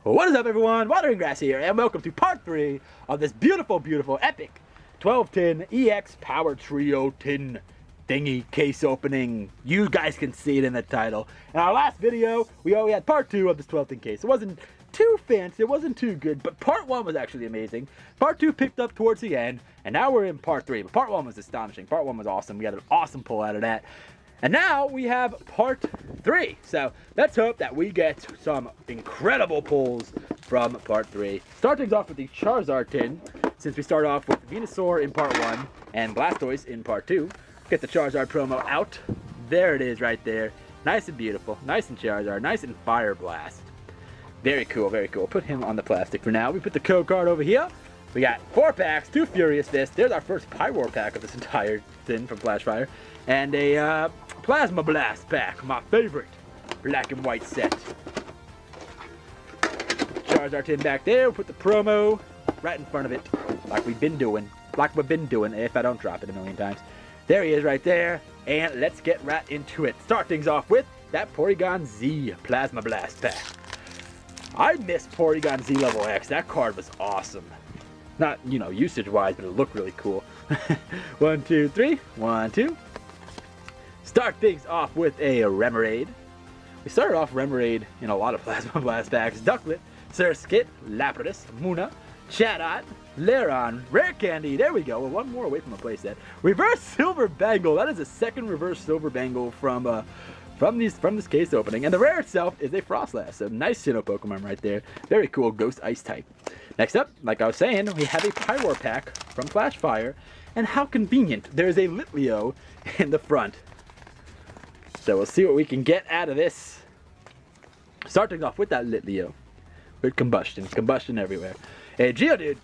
What is up, everyone? Watering Grass here, and welcome to part 3 of this beautiful, beautiful, epic 12-tin EX Power Trio tin thingy case opening. You guys can see it in the title. In our last video, we only had part 2 of this 12-tin case. It wasn't too fancy, it wasn't too good, but part 1 was actually amazing. Part 2 picked up towards the end, and now we're in part 3. But part 1 was astonishing. Part 1 was awesome. We had an awesome pull out of that. And now we have part 3. So let's hope that we get some incredible pulls from part 3. Start things off with the Charizard tin, since we start off with Venusaur in part 1 and Blastoise in part 2. Get the Charizard promo out. There it is right there. Nice and beautiful. Nice and Charizard. Nice and Fire Blast. Very cool, very cool. Put him on the plastic for now. We put the code card over here. We got 4 packs, 2 Furious Fists. There's our first Pyroar pack of this entire tin from Flashfire. And a Plasma Blast pack, my favorite black and white set. Charizard tin back there. We'll put the promo right in front of it, like we've been doing. If I don't drop it a million times. There he is right there. And let's get right into it. Start things off with that Porygon Z Plasma Blast pack. I missed Porygon Z Level X. That card was awesome. Not, you know, usage-wise, but it looked really cool. 1, 2, 3. 1, 2. Start things off with a Remoraid. We started off Remoraid in a lot of Plasma Blast packs. Ducklet, Surskit, Lapras, Munna, Chatot, Lairon, Rare Candy. There we go. We're one more away from a playset. Reverse Silver Bangle. That is a second Reverse Silver Bangle from this case opening. And the rare itself is a Frostlass. So nice Sinnoh Pokemon right there. Very cool Ghost Ice type. Next up, like I was saying, we have a Pyroar pack from Flashfire. And how convenient. There's a Litleo in the front. So we'll see what we can get out of this. Starting off with that Litleo. With combustion everywhere. A Geodude,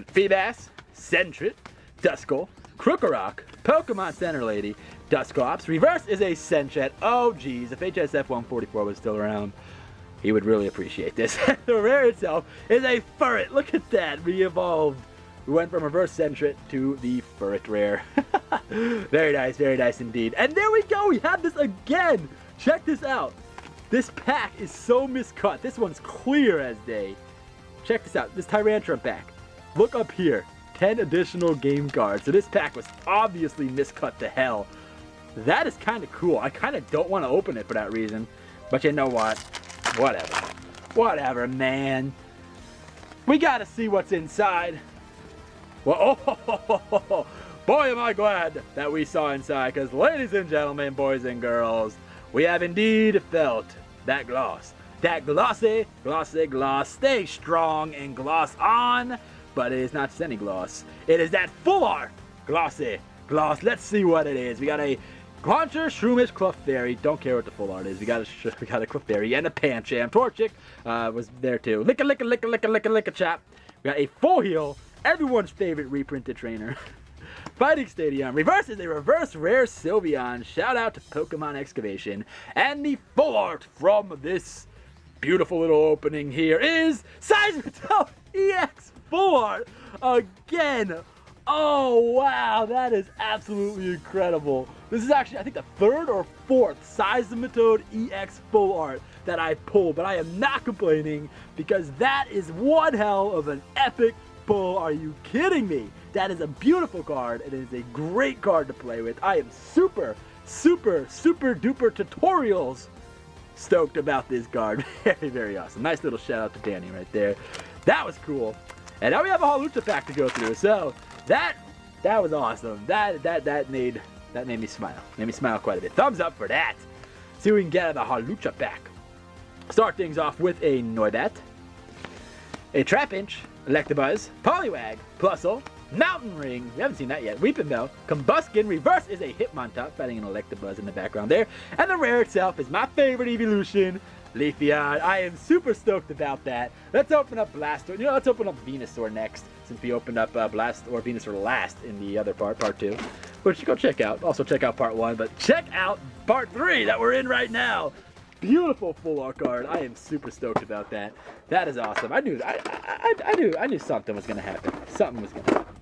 Feebas, Sentret, Duskull, Krokorok, Pokemon Center Lady, Dusclops. Reverse is a Sentret. Oh geez, if HSF 144 was still around, he would really appreciate this. The rare itself is a Furret. Look at that, re-evolved. We went from Reverse Sentret to the Furret rare. Very nice indeed. And there we go, we have this again. Check this out. This pack is so miscut. This one's clear as day. Check this out, this Tyrantrum pack. Look up here, 10 additional game cards. So this pack was obviously miscut to hell. That is kind of cool. I kind of don't want to open it for that reason. But you know what? Whatever, man. We got to see what's inside. Well, oh, boy, am I glad that we saw inside, because ladies and gentlemen, boys and girls, we have indeed felt that gloss. That glossy gloss. Stay strong and gloss on, but it is not just any gloss. It is that full art glossy gloss. Let's see what it is. We got a Clauncher, Shroomish, Clefairy. Don't care what the full art is. We got a Clefairy and a Pancham. Torchic was there too. Licka Chop. We got a Full Heal. Everyone's favorite reprinted trainer. Fighting Stadium. Reverse is a reverse rare Sylveon. Shout out to Pokemon Excavation. And the full art from this beautiful little opening here is Seismitoad EX full art again. Oh wow, that is absolutely incredible. This is actually, I think, the 3rd or 4th Seismitoad EX full art that I pulled, but I am not complaining because that is one hell of an epic pull. Are you kidding me? That is a beautiful card. It is a great card to play with. I am super duper tutorials stoked about this card. Very awesome. Nice little shout out to Danny right there. That was cool. And now we have a Hawlucha pack to go through. So that was awesome. That made me smile. Made me smile quite a bit. Thumbs up for that. See what we can get out of the Hawlucha pack. Start things off with a Noibat, a Trapinch, Electabuzz, Poliwag, Plusle, Mountain Ring, we haven't seen that yet, Weepinbell, Combuskin, Reverse is a Hitmontop, fighting an Electabuzz in the background there, and the rare itself is my favorite evolution, Leafeon. I am super stoked about that. Let's open up Blastoise. You know, let's open up Venusaur next, since we opened up Venusaur last in the other part 2, which go check out. Also check out part 1, but check out part 3 that we're in right now. Beautiful full art card. I am super stoked about that. That is awesome. I knew something was gonna happen. Something was gonna happen.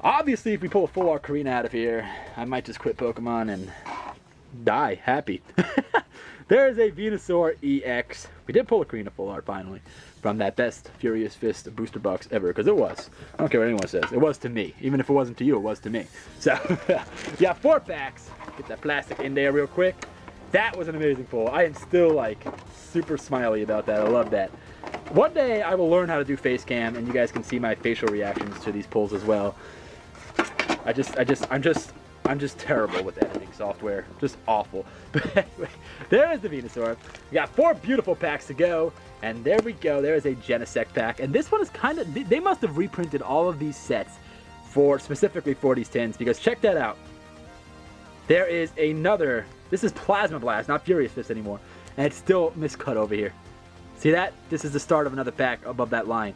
Obviously, if we pull a full art Karina out of here, I might just quit Pokemon and die happy. There is a Venusaur EX. We did pull a Karina full art finally from that best Furious Fist booster box ever, because it was. I don't care what anyone says. It was to me. Even if it wasn't to you, it was to me. So, yeah, 4 packs. Get that plastic in there real quick. That was an amazing pull. I am still like super smiley about that. I love that. One day I will learn how to do face cam, and you guys can see my facial reactions to these pulls as well. I'm just terrible with editing software. Just awful. But anyway, there is the Venusaur. We got 4 beautiful packs to go. And there we go. There is a Genesect pack. And this one is kind of... They must have reprinted all of these sets specifically for these tins. Because check that out. There is another... This is Plasma Blast, not Furious Fist anymore. And it's still miscut over here. See that? This is the start of another pack above that line.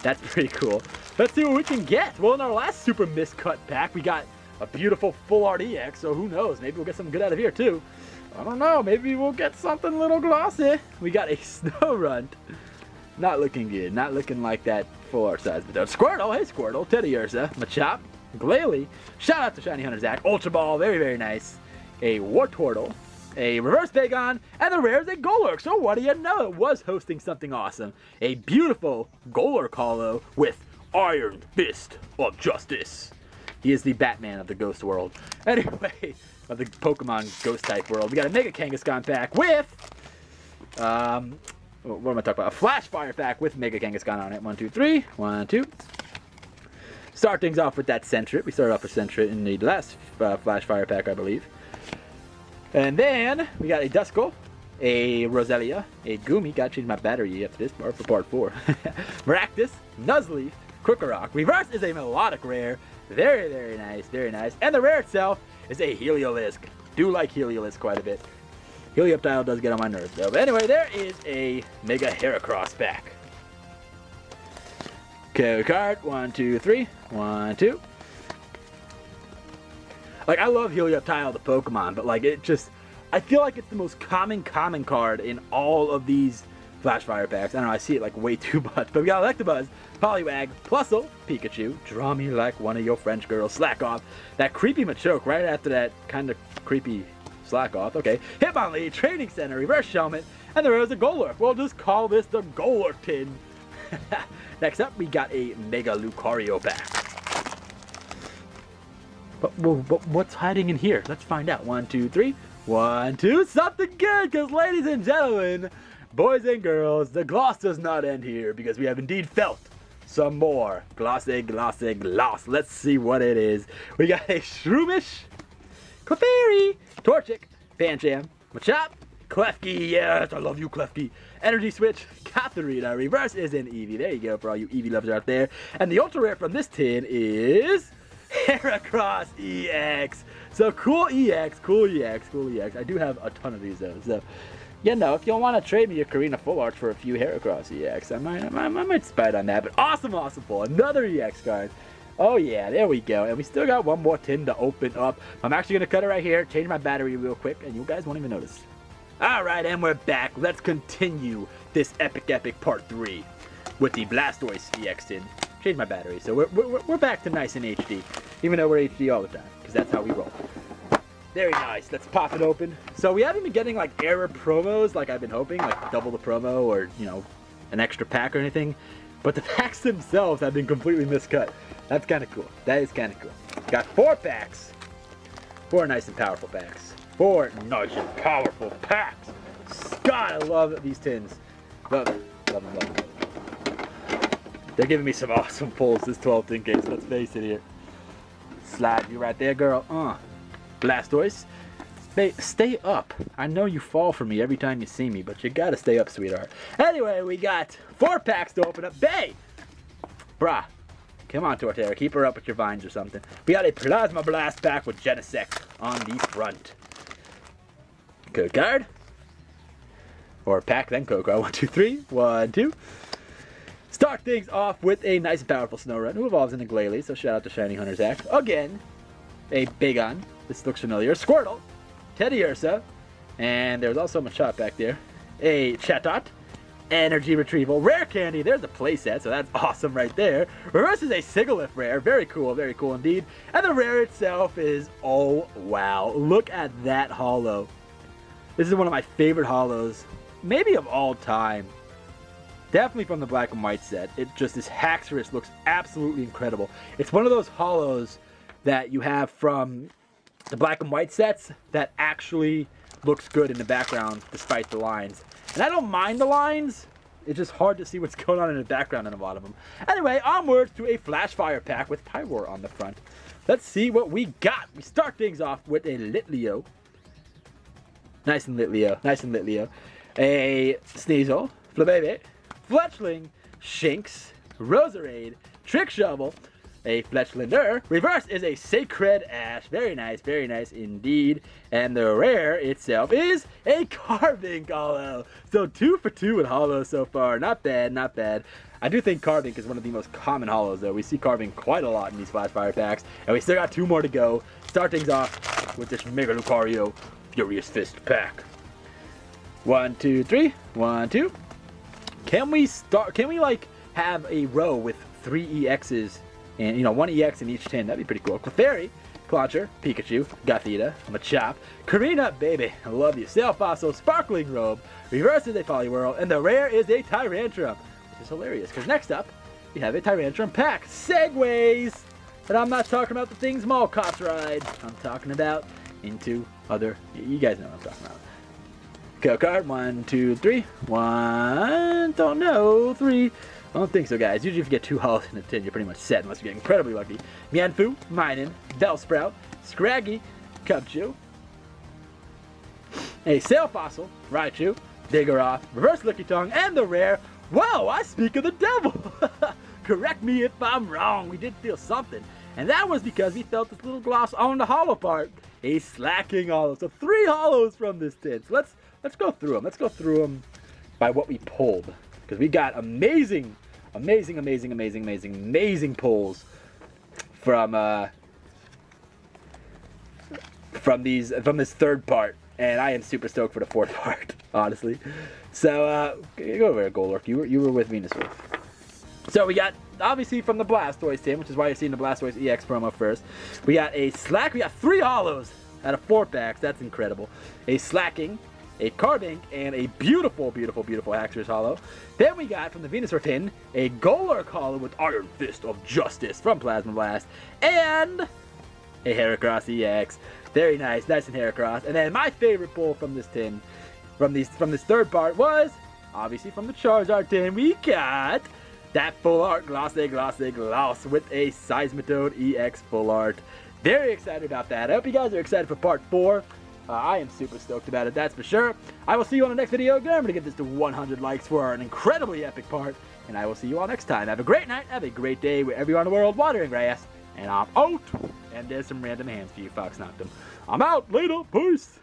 That's pretty cool. Let's see what we can get. Well, in our last super miscut pack, we got a beautiful full art EX, so who knows? Maybe we'll get something good out of here, too. I don't know. Maybe we'll get something a little glossy. We got a Snorunt. Not looking good. Not looking like that full art size. But Squirtle. Hey, Squirtle. Teddiursa. Machop. Glalie. Shout out to Shiny Hunter Zach. Ultra Ball. Very, very nice. A Wartortle. A Reverse Bagon. And the rare is a Golurk. So what do you know? It was hosting something awesome. A beautiful Golurk holo with Iron Fist of Justice. He is the Batman of the Ghost world. Anyway, of the Pokemon Ghost type world. We got a Mega Kangaskhan pack with, what am I talking about? A Flash Fire pack with Mega Kangaskhan on it. 1, 2, 3. 1, 2. Start things off with that Sentret. We started off with Sentret in the last Flash Fire pack, I believe. And then we got a Duskull, a Roselia, a Goomy. Gotta change my battery after this part for part 4. Maractus, Nuzleaf, Krokorok. Reverse is a melodic rare. Very, very nice, very nice. And the rare itself is a Heliolisk. Do like Heliolisk quite a bit. Helioptile does get on my nerves though. But anyway, there is a Mega Heracross pack. Okay, card. 1, 2, 3. 1, 2. Like, I love Helioptile, the Pokemon, but like, I feel like it's the most common card in all of these Flash Fire packs. I don't know, I see it like way too much. But we got Electabuzz, Poliwag, Plusle, Pikachu, Draw Me Like One of Your French Girls, Slack Off, that creepy Machoke right after that kind of creepy Slack Off. Okay, Hitmonlee, Training Center, Reverse Shelmet, and there is a Golurk. We'll just call this the Golurk tin. Next up, we got a Mega Lucario pack. But what's hiding in here? Let's find out. 1, 2, 3. 1, 2. Something good, because ladies and gentlemen, boys and girls, the gloss does not end here, because we have indeed felt some more glossy gloss. Let's see what it is. We got a Shroomish, Clefairy, Torchic, Pancham, Machop, Klefki. Yes, I love you, Klefki. Energy Switch, Katharina. Reverse is an Eevee. There you go for all you Eevee lovers out there. And the ultra rare from this tin is Heracross EX. So cool EX, cool EX, cool EX. I do have a ton of these though. So, you know, if you want to trade me a Karina Full Arch for a few Heracross EX, I might spite on that. But awesome pull. Another EX card. Oh yeah, there we go. And we still got one more tin to open up. I'm actually going to cut it right here, change my battery real quick, and you guys won't even notice. Alright, and we're back. Let's continue this epic part 3 with the Blastoise EX tin. Change my battery, so we're back to nice and HD, even though we're HD all the time, because that's how we roll. Very nice. Let's pop it open. So we haven't been getting like error promos like I've been hoping, like double the promo or, you know, an extra pack or anything. But the packs themselves have been completely miscut. That's kind of cool. That is kind of cool. Got 4 packs. 4 nice and powerful packs. 4 nice and powerful packs. God, I love these tins. Love them. Love them, love them. They're giving me some awesome pulls, this 12 tin case. Let's face it here. Slide you right there, girl. Blastoise. Stay up. I know you fall for me every time you see me, but you gotta stay up, sweetheart. Anyway, we got 4 packs to open up. Bay! Bruh. Come on, Torterra. Keep her up with your vines or something. We got a Plasma Blast pack with Genesect on the front. Code card. Or pack, then code card. 1, 2, 3. 1, 2. Start things off with a nice and powerful Snorunt who evolves into Glalie, so shout out to Shiny Hunter Zach. Again, a Bagon. This looks familiar. Squirtle, Teddiursa, and there's also a Machop back there. A Chatot, Energy Retrieval. Rare Candy, there's a playset, so that's awesome right there. Reverse is a Sigilyph rare. Very cool indeed. And the rare itself is, oh wow, look at that holo. This is one of my favorite holos, maybe of all time. Definitely from the black and white set. It just, this Haxorus looks absolutely incredible. It's one of those holos that you have from the black and white sets that actually looks good in the background despite the lines. And I don't mind the lines, it's just hard to see what's going on in the background in a lot of them. Anyway, onwards to a Flashfire pack with Pyroar on the front. Let's see what we got. We start things off with a Litleo. Nice and Litleo. A Sneasel, Flabébé, Fletchling, Shinx, Roserade, Trick Shovel, a Fletchlander. Reverse is a Sacred Ash. Very nice indeed. And the rare itself is a Carbink holo. So 2 for 2 with holos so far. Not bad. I do think Carbink is one of the most common holos though. We see Carbink quite a lot in these Flashfire packs. And we still got 2 more to go. Start things off with this Mega Lucario Furious Fist pack. 1, 2, 3. 1, 2. Can we like have a row with 3 EXs? And, you know, 1 EX in each tin. That'd be pretty cool. Clefairy, Clauncher, Pikachu, Gothita, Machop, Karina, baby, I love you. Sail Fossil, Sparkling Robe, Reverse is a Poliwhirl, and the rare is a Tyrantrum, which is hilarious, because next up, we have a Tyrantrum pack. Segways! And I'm not talking about the things Mall Cops ride. I'm talking about into other, you guys know what I'm talking about. Go card, 1, 2, 3. 1, don't know, 3. I don't think so, guys. Usually if you get 2 holos in a tin, you're pretty much set, unless you get incredibly lucky. Mienfoo, Minun, Bellsprout, Scraggy, Cubchoo, a Sail Fossil, Raichu, Vigoroth, Reverse Lickitung, and the rare, wow, I speak of the devil! Correct me if I'm wrong, we did feel something. And that was because we felt this little gloss on the holo part. A Slacking holo. So 3 holos from this tin. So let's go through them. Let's go through them by what we pulled. Because we got amazing pulls from this third part, and I am super stoked for the 4th part, honestly. So go over here, Golurk. You were with Venusaur. So we got obviously from the Blastoise tin, which is why you're seeing the Blastoise EX promo first. We got a Slack. We got 3 holos out of 4 packs. That's incredible. A Slacking, a Carbink, and a beautiful Haxorus holo. Then we got from the Venusaur tin a Golurk holo with Iron Fist of Justice from Plasma Blast, and a Heracross EX. Very nice and Heracross. And then my favorite pull from this tin, from this third part, was obviously from the Charizard tin. We got that full art Gloss with a Seismitoad EX full art. Very excited about that. I hope you guys are excited for part 4. I am super stoked about it, that's for sure. I will see you on the next video. Remember to get this to 100 likes for an incredibly epic part. And I will see you all next time. Have a great night, have a great day wherever you are in the world watering grass. And I'm out. And there's some random hands for you, Fox Noctum. I'm out. Later. Peace.